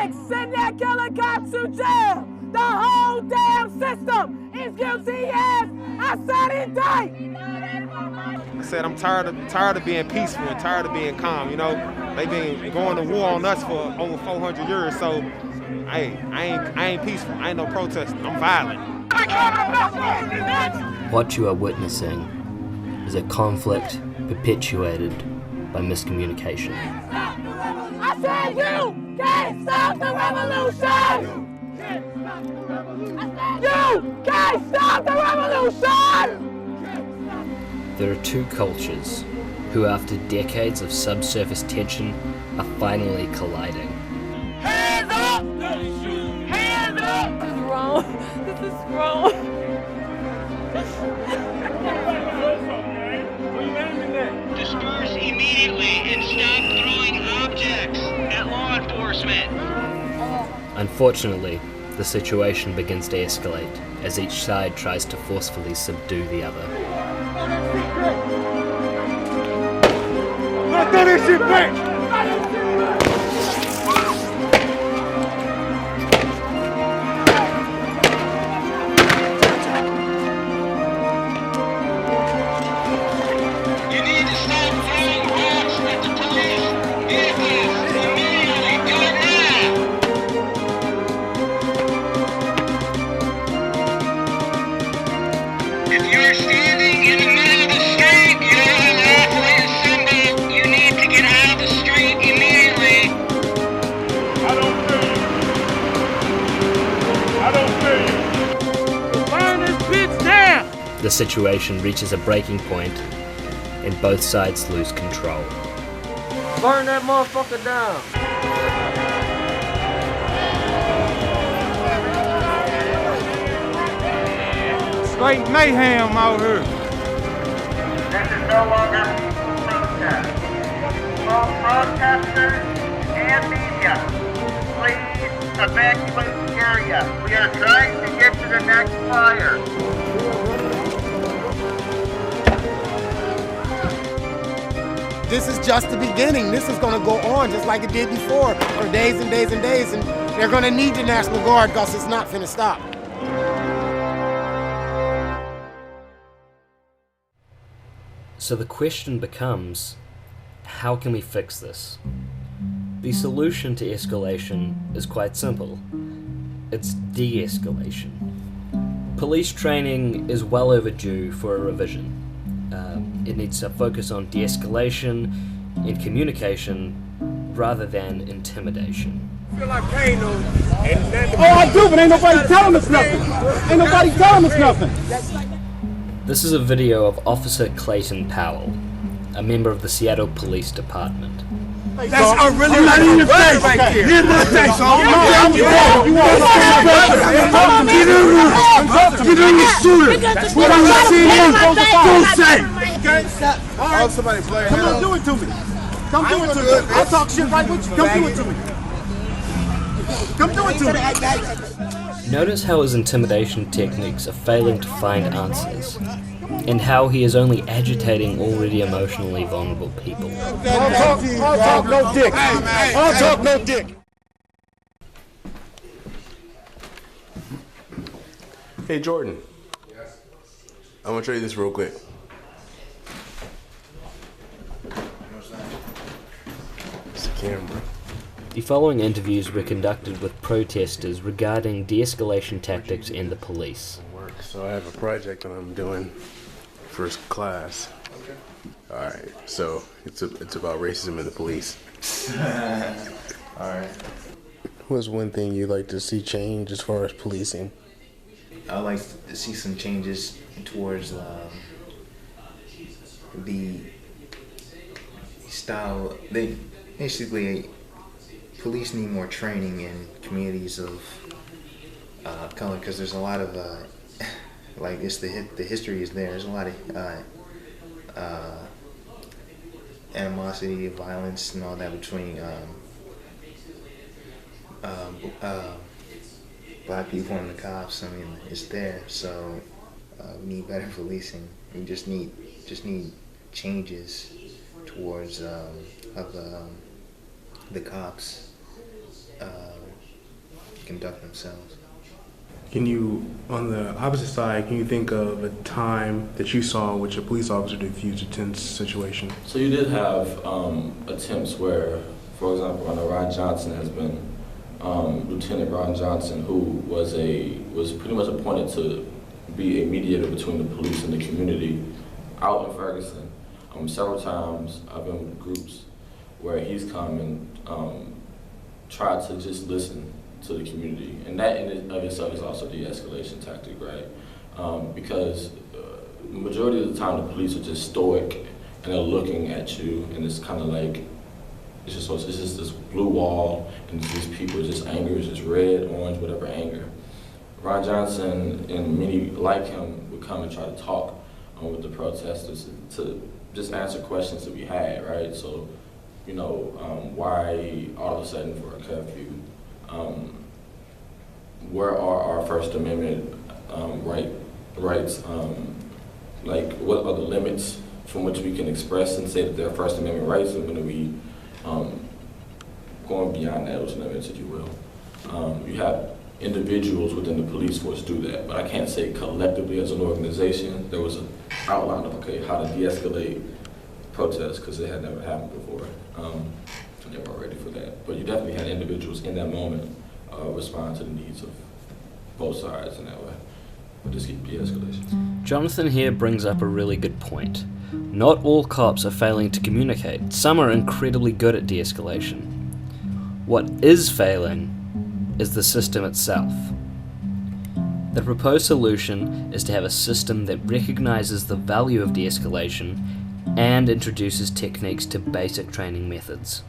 Tannock, send that killer cop to jail. The whole damn system is guilty as I said indict. I said I'm tired of being peaceful and tired of being calm. You know, they've been going to war on us for over 400 years. So, hey, I ain't peaceful. I ain't no protester. I'm violent. What you are witnessing is a conflict perpetuated by miscommunication. I said you can't stop the revolution! You can't stop the revolution! There are two cultures who, after decades of subsurface tension, are finally colliding. Hands up! Hands up! This is wrong. This is wrong. Disperse immediately and stop throwing objects at law enforcement. Unfortunately, the situation begins to escalate as each side tries to forcefully subdue the other. Throw this shit back! The situation reaches a breaking point, and both sides lose control. Burn that motherfucker down! Straight mayhem out here. This is no longer protest. All protesters and media, please evacuate the area. We are trying to get to the next fire. This is just the beginning. This is going to go on just like it did before for days and days and days. And they're going to need the National Guard because it's not finna stop. So the question becomes, how can we fix this? The solution to escalation is quite simple. It's de-escalation. Police training is well overdue for a revision. It needs to focus on de-escalation and communication rather than intimidation. I feel like pain though. Oh, I do, but ain't nobody telling us nothing. Ain't nobody telling us nothing. This is a video of Officer Clayton Powell, a member of the Seattle Police Department. That's a really I'm not in your face right here. Get in my face, Get in the shooter. What I'm seeing don't say. Okay, stop. All right, somebody play. Come on, do it to me. Come do it to me. I'll talk shit right with you. Come do it to me. Come do it to me. Notice how his intimidation techniques are failing to find answers, and how he is only agitating already emotionally vulnerable people. I'll talk no dick. I'll talk no dick. Hey Jordan. Yes. I'm gonna show you this real quick. It's the camera. The following interviews were conducted with protesters regarding de-escalation tactics and the police. So I have a project that I'm doing first class. Okay. All right. So it's about racism in the police. All right. What's one thing you'd like to see change as far as policing? I'd like to see some changes towards the style. They basically, police need more training in communities of color, because there's a lot of like the history is there. There's a lot of animosity, violence, and all that between black people and the cops. I mean, it's there. So we need better policing. We just need changes towards of the cops conduct themselves. Can you, on the opposite side, can you think of a time that you saw in which a police officer defused a tense situation? So you did have attempts where, for example, I know Ron Johnson has been, Lieutenant Ron Johnson, who was pretty much appointed to be a mediator between the police and the community out in Ferguson. Several times I've been with groups where he's come and tried to just listen to the community, and that in and of itself is also a de-escalation tactic, right? Because the majority of the time the police are just stoic and they're looking at you, and it's kind of like it's just this blue wall, and these people just anger is just red, orange, whatever anger. Ron Johnson and many like him would come and try to talk with the protesters to just answer questions that we had, right? So, you know, why all of a sudden for a curfew? Where are our First Amendment rights? Like, what are the limits from which we can express and say that they're First Amendment rights, and when are we going beyond those limits, if you will? You have individuals within the police force do that, but I can't say collectively as an organization there was an outline of, okay, how to de-escalate protests, because it had never happened before. They weren't ready for that. But you definitely had individuals in that moment respond to the needs of both sides in that way. But just keep de-escalation. Jonathan here brings up a really good point. Not all cops are failing to communicate. Some are incredibly good at de-escalation. What is failing is the system itself. The proposed solution is to have a system that recognizes the value of de-escalation and introduces techniques to basic training methods.